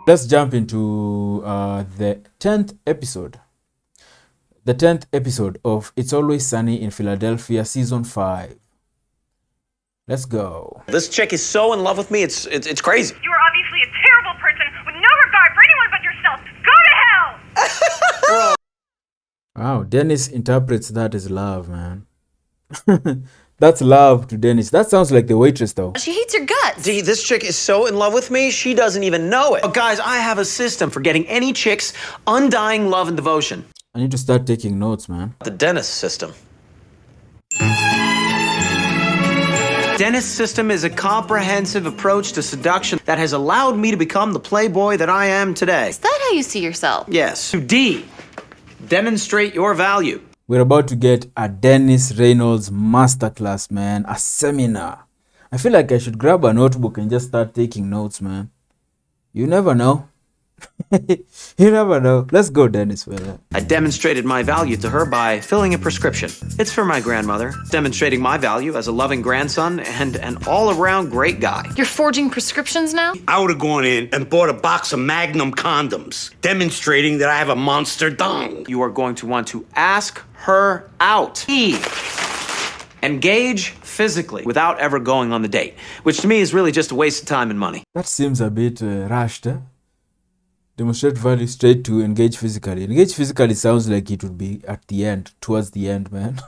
Let's jump into the 10th episode. The 10th episode of It's Always Sunny in Philadelphia, Season 5. Let's go. This chick is so in love with me, it's crazy. You are obviously a terrible person with no regard for anyone but yourself. Go to hell! Wow, Dennis interprets that as love, man. That's love to Dennis. That sounds like the waitress, though. She hates your guts. D, this chick is so in love with me, she doesn't even know it. But guys, I have a system for getting any chick's undying love and devotion. I need to start taking notes, man. The Dennis system. Dennis system is a comprehensive approach to seduction that has allowed me to become the playboy that I am today. Is that how you see yourself? Yes. D, demonstrate your value. We're about to get a Dennis Reynolds masterclass, man. A seminar. I feel like I should grab a notebook and just start taking notes, man. You never know. You never know. Let's go, Dennis. I demonstrated my value to her by filling a prescription. It's for my grandmother, demonstrating my value as a loving grandson and an all-around great guy. You're forging prescriptions now? I would have gone in and bought a box of Magnum condoms, demonstrating that I have a monster dong. You are going to want to ask her out. E, engage physically without ever going on the date, which to me is really just a waste of time and money. That seems a bit rushed, eh? Demonstrate value straight to engage physically. Engage physically sounds like it would be at the end, towards the end, man.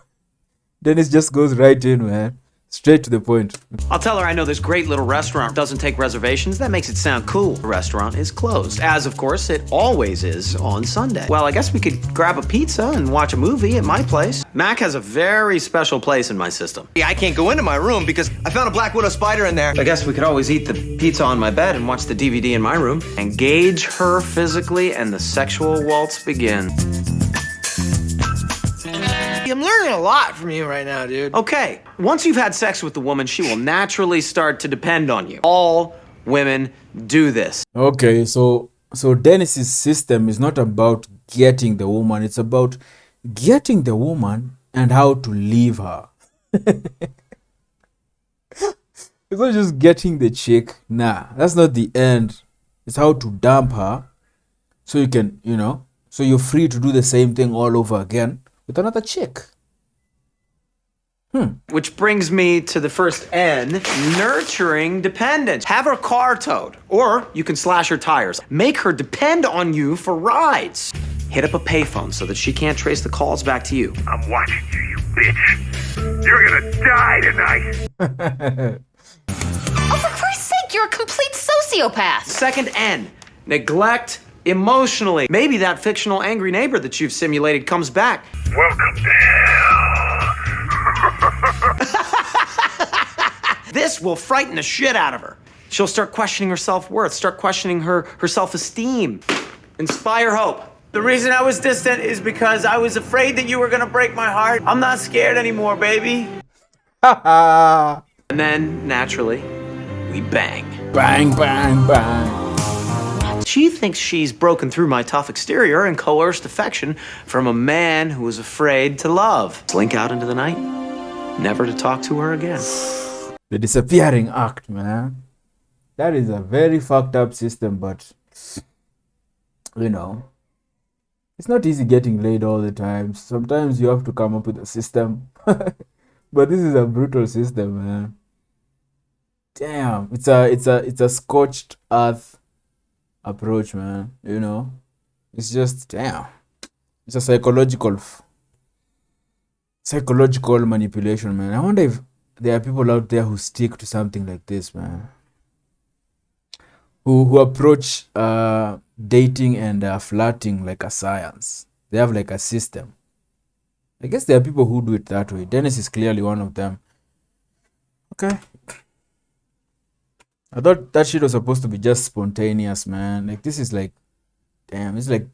Dennis just goes right in, man. Straight to the point. I'll tell her I know this great little restaurant doesn't take reservations. That makes it sound cool. The restaurant is closed, as of course it always is on Sunday. Well, I guess we could grab a pizza and watch a movie at my place. Mac has a very special place in my system. I can't go into my room because I found a Black Widow spider in there. I guess we could always eat the pizza on my bed and watch the DVD in my room. Engage her physically and the sexual waltz begins. I'm learning a lot from you right now, dude. Okay, once you've had sex with the woman, she will naturally start to depend on you. All women do this. Okay, so Dennis's system is not about getting the woman. It's about getting the woman and how to leave her. It's not just getting the chick. Nah, that's not the end. It's how to dump her so you can, so you're free to do the same thing all over again with another chick. Which brings me to the first N, nurturing dependence. Have her car towed, or you can slash her tires. Make her depend on you for rides. Hit up a payphone so that she can't trace the calls back to you. I'm watching you, you bitch. You're gonna die tonight. Oh, for Christ's sake, you're a complete sociopath. Second N, neglect emotionally. Maybe that fictional angry neighbor that you've simulated comes back. Welcome to hell. This will frighten the shit out of her. She'll start questioning her self-worth, start questioning her self-esteem. Inspire hope. The reason I was distant is because I was afraid that you were gonna break my heart. I'm not scared anymore, baby. And then, naturally, we bang. Bang, bang, bang. She thinks she's broken through my tough exterior and coerced affection from a man who was afraid to love. Slink out into the night, never to talk to her again. The disappearing act, man. That is a very fucked up system, but it's not easy getting laid all the time. Sometimes you have to come up with a system. But this is a brutal system, man. Damn, it's a scorched earth approach, man. It's just damn. It's a psychological manipulation, man. I wonder if there are people out there who stick to something like this, man. Who approach dating and flirting like a science. They have like a system. I guess there are people who do it that way. Dennis is clearly one of them. Okay. I thought that shit was supposed to be just spontaneous, man. Like, this is like, damn, it's like,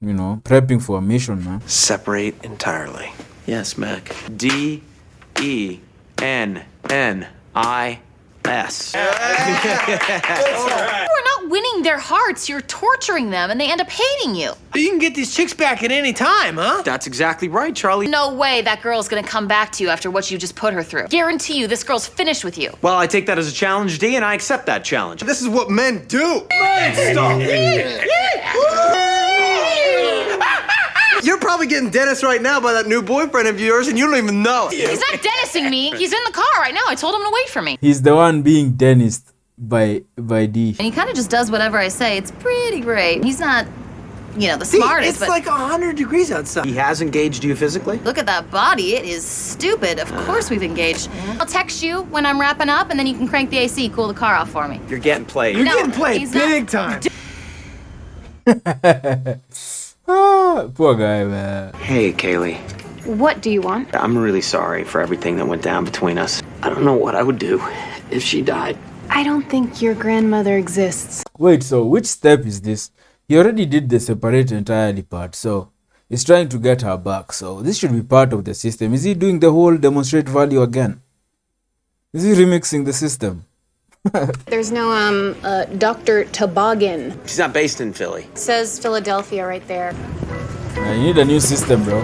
prepping for a mission, man. Separate entirely. Yes, Mac. D-E-N-N-I-S. You are not winning their hearts, you're torturing them, and they end up hating you. You can get these chicks back at any time, huh? That's exactly right, Charlie. No way that girl's gonna come back to you after what you just put her through. Guarantee you, this girl's finished with you. Well, I take that as a challenge, D, and I accept that challenge. This is what men do. You're probably getting Dennis right now by that new boyfriend of yours, and you don't even know it. He's not Dennising me. He's in the car right now. I told him to wait for me. He's the one being Dennis by D. And he kind of just does whatever I say. It's pretty great. He's not, the smartest, It's but like 100 degrees outside. He has engaged you physically? look at that body. It is stupid. Of course we've engaged. I'll text you when I'm wrapping up, and then you can crank the AC, cool the car off for me. You're getting played. You're No, getting played he's not. big time. Poor guy, man. Hey, Kaylee. What do you want? I'm really sorry for everything that went down between us. I don't know what I would do if she died. I don't think your grandmother exists. Wait, so which step is this? He already did the separate entirely part, so he's trying to get her back. So this should be part of the system. Is he doing the whole demonstrate value again? Is he remixing the system? There's no, Dr. Toboggan. She's not based in Philly. It says Philadelphia right there. You need a new system, bro.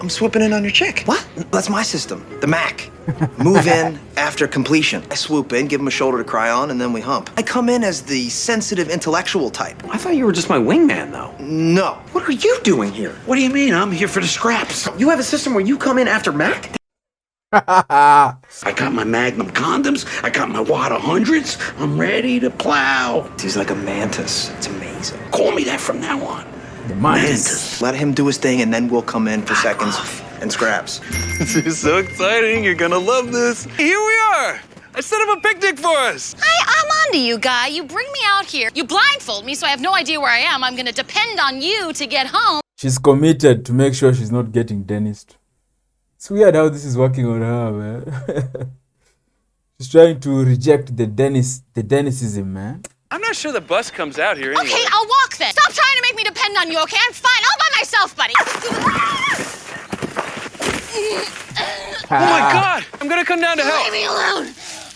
I'm swooping in on your chick. What? That's my system, the Mac. Move in after completion. I swoop in, give him a shoulder to cry on, and then we hump. I come in as the sensitive intellectual type. I thought you were just my wingman, though. No. What are you doing here? What do you mean? I'm here for the scraps. You have a system where you come in after Mac? I got my Magnum condoms. I got my Wada hundreds. I'm ready to plow. He's like a mantis. It's amazing. Call me that from now on. The mantis. Let him do his thing, and then we'll come in for seconds and scraps. This is so exciting. You're gonna love this. Here we are. I set up a picnic for us. I'm onto you, guy. You bring me out here. You blindfold me so I have no idea where I am. I'm going to depend on you to get home. She's committed to make sure she's not getting Dennised. It's weird how this is working on her, man. She's trying to reject the Dennisism, man. I'm not sure the bus comes out here anyway. Okay, I'll walk then. Stop trying to make me depend on you, okay? I'm fine. All by myself, buddy. Oh my God! I'm gonna come down to help. Leave me alone.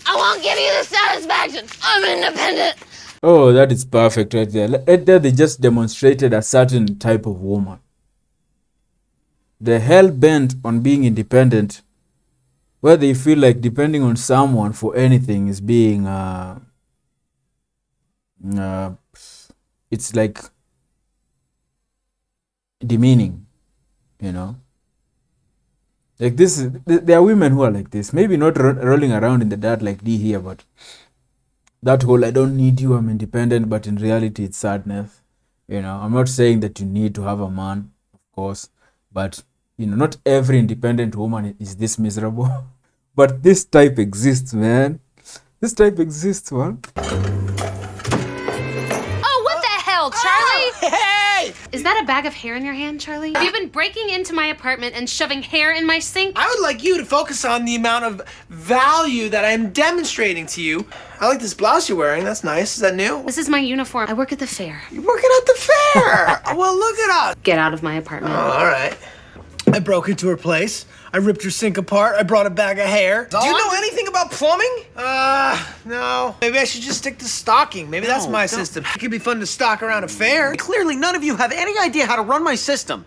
I won't give you the satisfaction. I'm independent. Oh, that is perfect right there. Right there, they just demonstrated a certain type of woman. They're hell-bent on being independent, where they feel like depending on someone for anything is being, it's like demeaning, you know? Like this, there are women who are like this. Maybe not rolling around in the dirt like D here, but that whole I don't need you, I'm independent, but in reality it's sadness. You know, I'm not saying that you need to have a man, of course, but you know, not every independent woman is this miserable. But this type exists, man. This type exists, man. Oh, what the hell, Charlie? Hey! Is that a bag of hair in your hand, Charlie? Have you been breaking into my apartment and shoving hair in my sink? I would like you to focus on the amount of value that I'm demonstrating to you. I like this blouse you're wearing. That's nice. Is that new? This is my uniform. I work at the fair. You're working at the fair. Well, look at us. Get out of my apartment. Oh, all right. I broke into her place. I ripped her sink apart. I brought a bag of hair. Do you know anything about plumbing? No. Maybe I should just stick to stocking. Maybe that's my system. It could be fun to stock around a fair. Clearly, none of you have any idea how to run my system.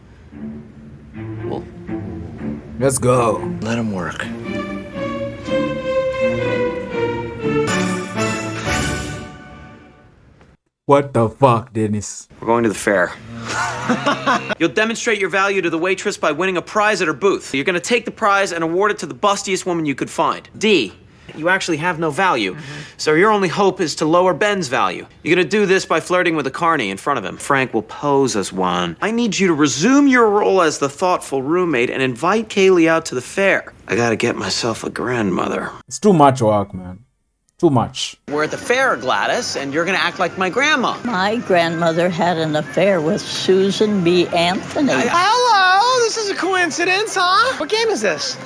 Let's go. Let him work. What the fuck, Dennis? We're going to the fair. You'll demonstrate your value to the waitress by winning a prize at her booth. You're gonna take the prize and award it to the bustiest woman you could find. D, you actually have no value, so your only hope is to lower Ben's value. You're gonna do this by flirting with a carny in front of him. Frank will pose as one. I need you to resume your role as the thoughtful roommate and invite Kaylee out to the fair. I gotta get myself a grandmother. It's too much work, man. Too much. We're at the fair, Gladys, and you're gonna act like my grandma. My grandmother had an affair with Susan B. Anthony. Hello, this is a coincidence, huh? What game is this?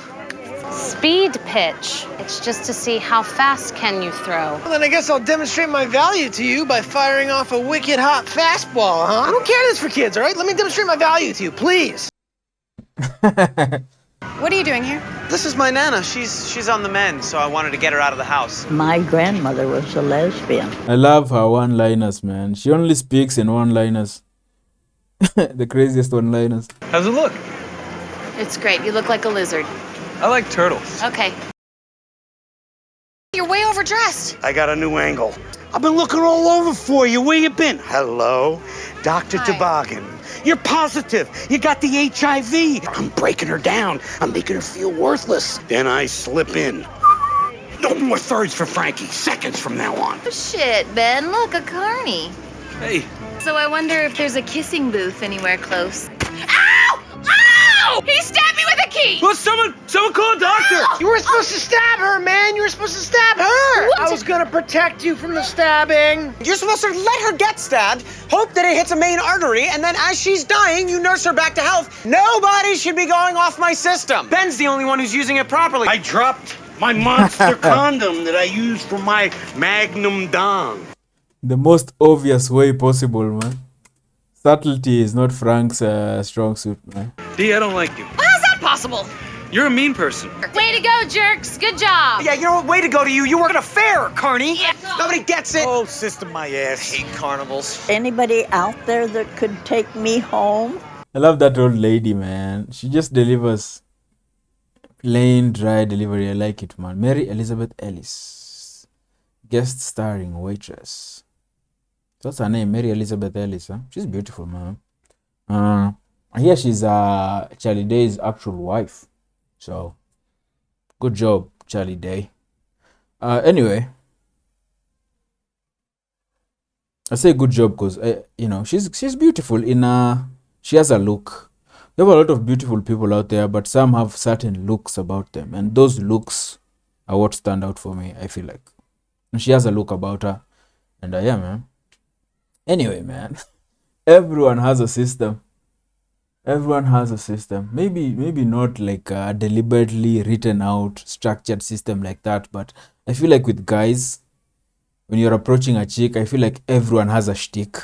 Speed pitch. It's just to see how fast can you throw. Well, then I guess I'll demonstrate my value to you by firing off a wicked hot fastball, huh? I don't care this for kids, all right? Let me demonstrate my value to you, please. What are you doing here? This is my Nana. She's on the mend, so I wanted to get her out of the house. My grandmother was a lesbian. I love her one-liners, man. She only speaks in one-liners. The craziest one-liners. How's it look? It's great. You look like a lizard. I like turtles. Okay. You're way overdressed. I got a new angle. I've been looking all over for you. Where you been? Hello, Dr. Hi. Toboggan. You're positive. You got the HIV. I'm breaking her down. I'm making her feel worthless. Then I slip in. No more thirds for Frankie. Seconds from now on. Oh, shit, Ben. Look, a carny. Hey, So I wonder if there's a kissing booth anywhere close. Ow! Ow! He stabbed me with a key! well, someone call a doctor. You were supposed to stab her, man. You were supposed to stab her. I was gonna protect you from the stabbing. You're supposed to let her get stabbed, hope that it hits a main artery, and then as she's dying, you nurse her back to health. Nobody should be going off my system. Ben's the only one who's using it properly. I dropped my monster condom that I use for my Magnum Dong. The most obvious way possible, man. Subtlety is not Frank's strong suit, man. D, I don't like you. How's that possible? You're a mean person. Way to go, jerks. Good job. Yeah, you know what? Way to go to you. You work at a fair, carny. Yeah. Nobody gets it. Oh, sister, my ass. I hate carnivals. Anybody out there that could take me home? I love that old lady, man. She just delivers plain, dry delivery. I like it, man. Mary Elizabeth Ellis. Guest starring waitress. What's her name? Mary Elizabeth Ellis, huh? She's beautiful, man. I hear she's Charlie Day's actual wife. So, good job, Charlie Day. Anyway, I say good job because she's beautiful she has a look. There are a lot of beautiful people out there, but some have certain looks about them, and those looks are what stand out for me, I feel like. And she has a look about her, and yeah, man. Anyway, man, everyone has a system. Everyone has a system. Maybe not like a deliberately written out, structured system like that, but I feel like with guys, when you're approaching a chick, I feel like everyone has a shtick.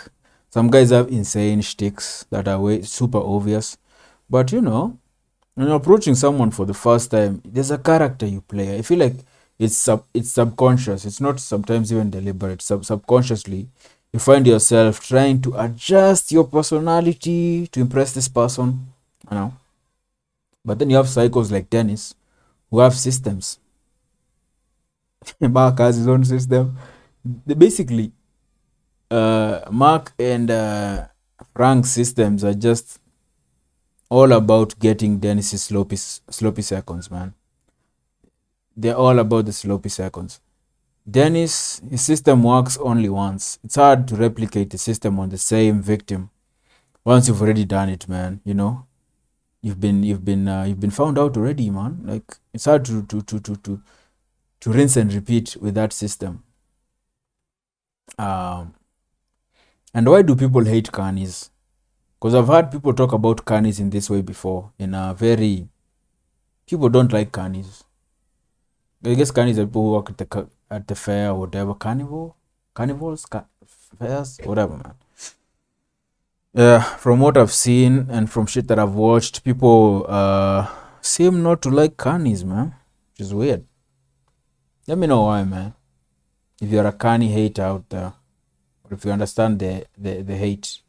Some guys have insane shticks that are way super obvious, but when you're approaching someone for the first time, there's a character you play. I feel like it's subconscious. It's not sometimes even deliberate. Subconsciously, you find yourself trying to adjust your personality to impress this person, But then you have psychos like Dennis who have systems. Mark has his own system. Basically, Mark and Frank's systems are just all about getting Dennis's sloppy seconds, man. They're all about the sloppy seconds. Dennis, his system works only once. It's hard to replicate the system on the same victim once you've already done it, man. You've been found out already, man. Like, it's hard to rinse and repeat with that system. And why do people hate carnies? Because I've heard people talk about carnies in this way before. People don't like carnies. I guess carnies are people who work at the fair or whatever. Carnivals, fairs, whatever, man. Yeah, from what I've seen and from shit that I've watched, people seem not to like carnies, man. Which is weird. Let me know why, man. If you're a carny hater out there, or if you understand the hate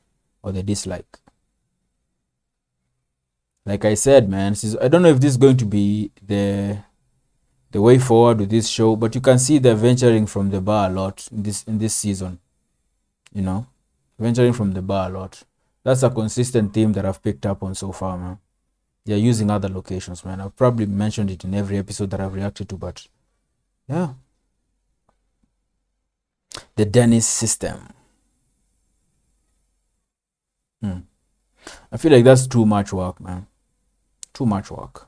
or the dislike. Like I said, man, I don't know if this is going to be the way forward with this show, but you can see they're venturing from the bar a lot in this season. Venturing from the bar a lot. That's a consistent theme that I've picked up on so far, man. They're using other locations, man. I've probably mentioned it in every episode that I've reacted to, but yeah. The Dennis system. I feel like that's too much work, man. Too much work.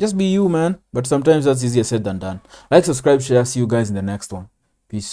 Just be you, man. But sometimes that's easier said than done. Like, subscribe, share. See you guys in the next one. Peace.